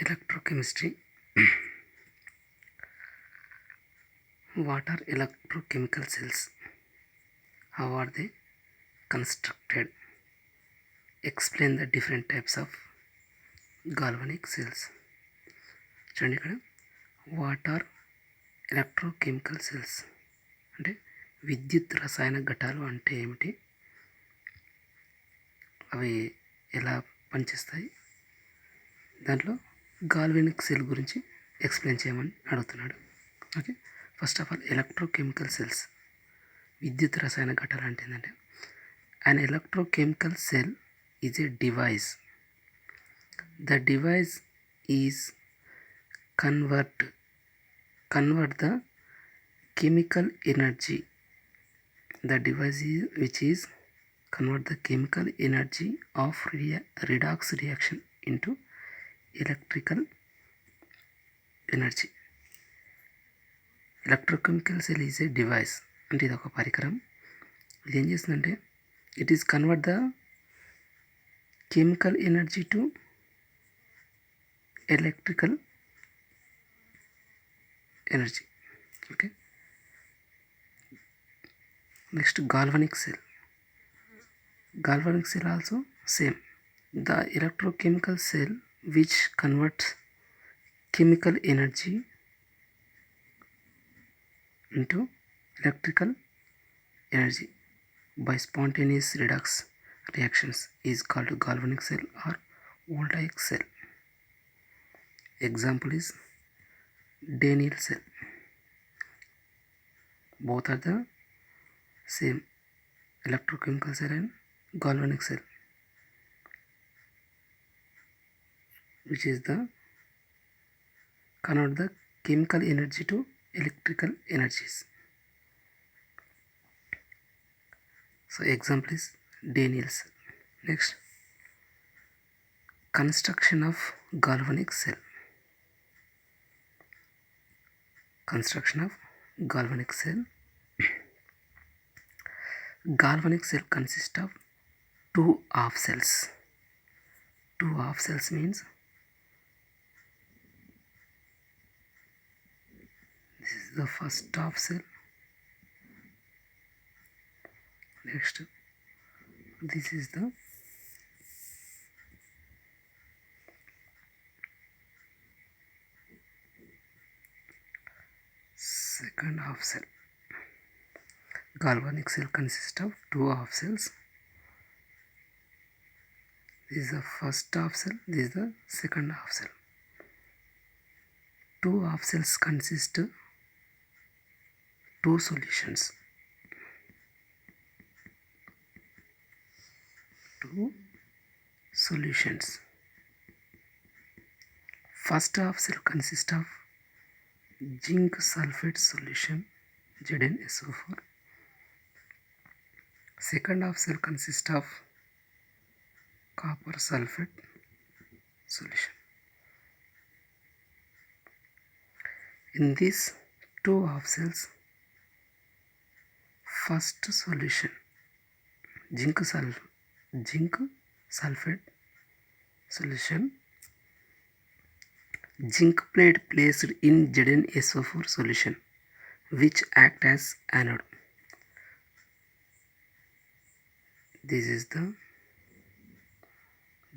Electrochemistry. What are electrochemical cells? How are they constructed? Explain the different types of galvanic cells. చూడండి ఇక్కడ what are electrochemical cells అంటే విద్యుత్ రసాయన ఘటాలు అంటే ఏమిటి, అవి ఎలా పనిచేస్తాయి, దాంట్లో గాల్వానిక్ సెల్ గురించి ఎక్స్ప్లెయిన్ చేయమని అడుగుతున్నాడు. Okay, first of all electrochemical cells, విద్యుత్ రసాయన ఘటాలు అంటే ఏంటంటే an electrochemical cell is a device. The device is convert the chemical energy. The device is, which is convert the chemical energy of redox reaction into electrical energy. Electrochemical cell is a device అంటే ఇది ఒక పరికరం. ఇది ఏం చేస్తుందంటే it is convert the chemical energy to electrical energy. Okay, next galvanic cell. Galvanic cell also same, the electrochemical cell which converts chemical energy into electrical energy by spontaneous redox reactions is called galvanic cell or voltaic cell. Example is Daniell cell. Both are the same, electrochemical cell and galvanic cell, which is the convert the chemical energy to electrical energies. So example is Daniell cell. Next, construction of galvanic cell. Construction of galvanic cell. Galvanic cell consists of two half cells. Two half cells means this is the first half cell. Next, this is the second half cell. Galvanic cell consists of two half cells. This is the first half cell, this is the second half cell. Two half cells consist two solutions. Two solutions. First half cell consists of zinc sulfate solution ZnSO4. Second half cell consists of copper sulfate solution. In these two half cells, first solution zinc sulfate solution, zinc plate placed in ZnSO4 solution which act as anode. This is the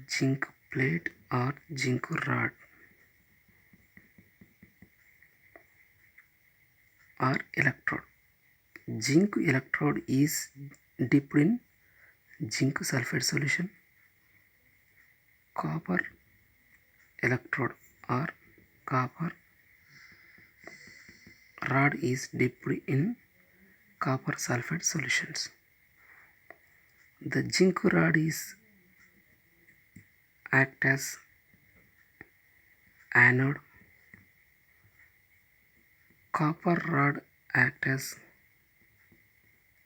zinc plate or zinc rod or electrode. Zinc electrode is dipped in zinc sulfate solution. Copper electrode or copper rod is dipped in copper sulfate solutions. The zinc rod is act as anode. Copper rod act as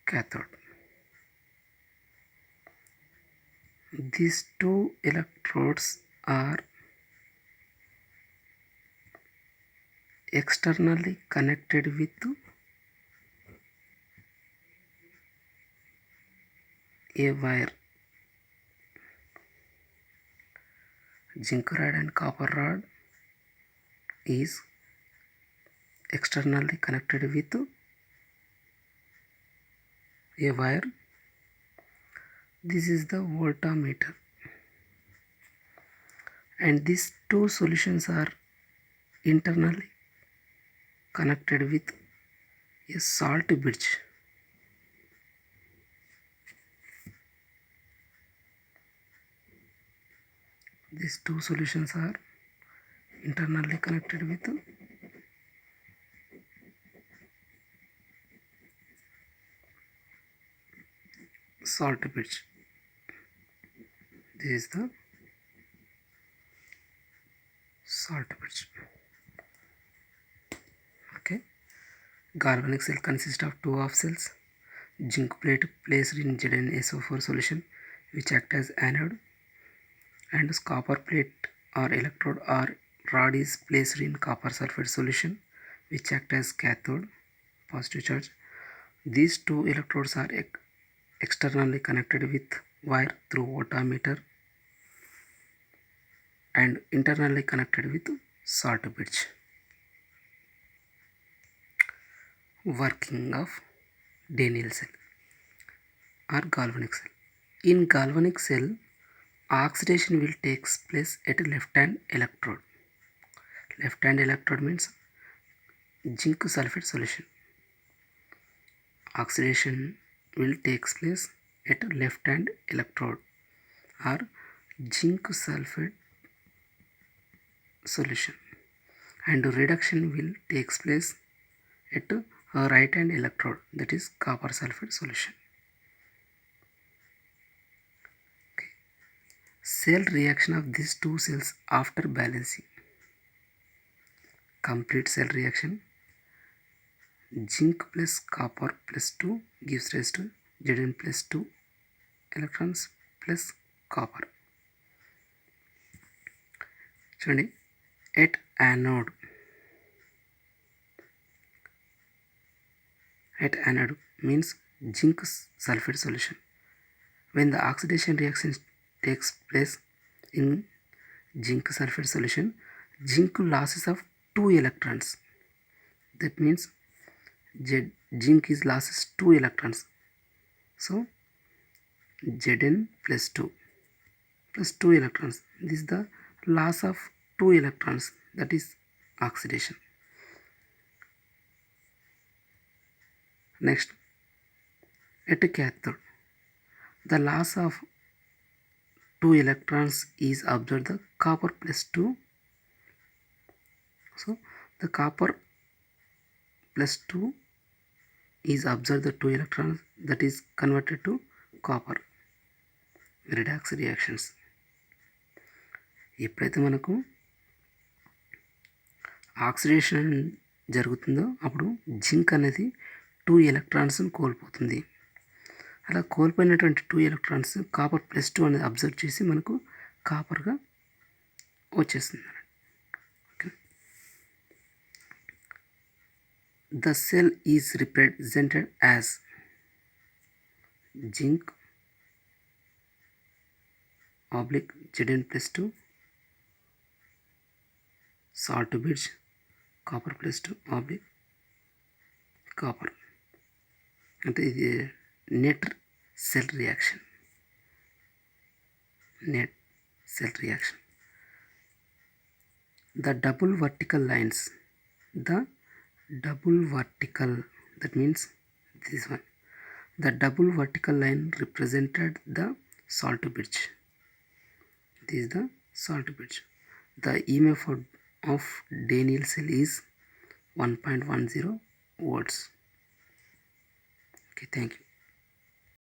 cathode. These two electrodes are externally connected with a wire. Zinc rod and copper rod is externally connected with a wire. This is the voltmeter, and these two solutions are internally connected with a salt bridge. These two solutions are internally connected with salt bridge. This is the salt bridge. Okay. Galvanic cell consists of two half cells. Zinc plate placed in ZnSO4 solution which act as anode, and copper plate or electrode or rod is placed in copper sulfate solution which act as cathode, positive charge. These two electrodes are externally connected with wire through voltmeter and internally connected with salt bridge. Working of Daniell cell or galvanic cell. In galvanic cell, oxidation will take place at left-hand electrode. Left-hand electrode means zinc sulfate solution. Oxidation will take place at left-hand electrode or zinc sulfate solution, and reduction will take place at a right-hand electrode, that is copper sulfate solution. Okay. Cell reaction of these two cells after balancing. Complete cell reaction. Zinc plus copper plus 2 gives rise to Zn plus 2 electrons plus copper. చూడండి, at anode means zinc sulfate solution. When the oxidation reaction takes place in zinc sulfate solution, zinc losses of 2 electrons. That means zinc is losses 2 electrons. So Zn plus 2 plus 2 electrons. This is the loss of 2 electrons, that is oxidation. Next, at cathode, the loss of 2 electrons is observed, the copper plus 2. So the copper plus 2 is observed, the 2 electrons, that is converted to copper. Redox reactions. ఎప్పుడైతే మనకు oxidation జరుగుతుందో అప్పుడు zinc అనేది 2 ఎలక్ట్రాన్స్ని కోల్పోతుంది. అలా కోల్పోయినటువంటి 2 electrons copper plus 2 అనేది observe చేసి మనకు కాపర్గా వచ్చేస్తుంది. Okay. The cell is represented as zinc oblique Zn plus 2, salt bridge copper plus 2 oblique copper. అంటే ఇది net cell reaction. The double vertical lines, that means this one, the double vertical line represented the salt bridge. This is the salt bridge. The EMF of Daniell cell is 1.10 volts. Okay, thank you.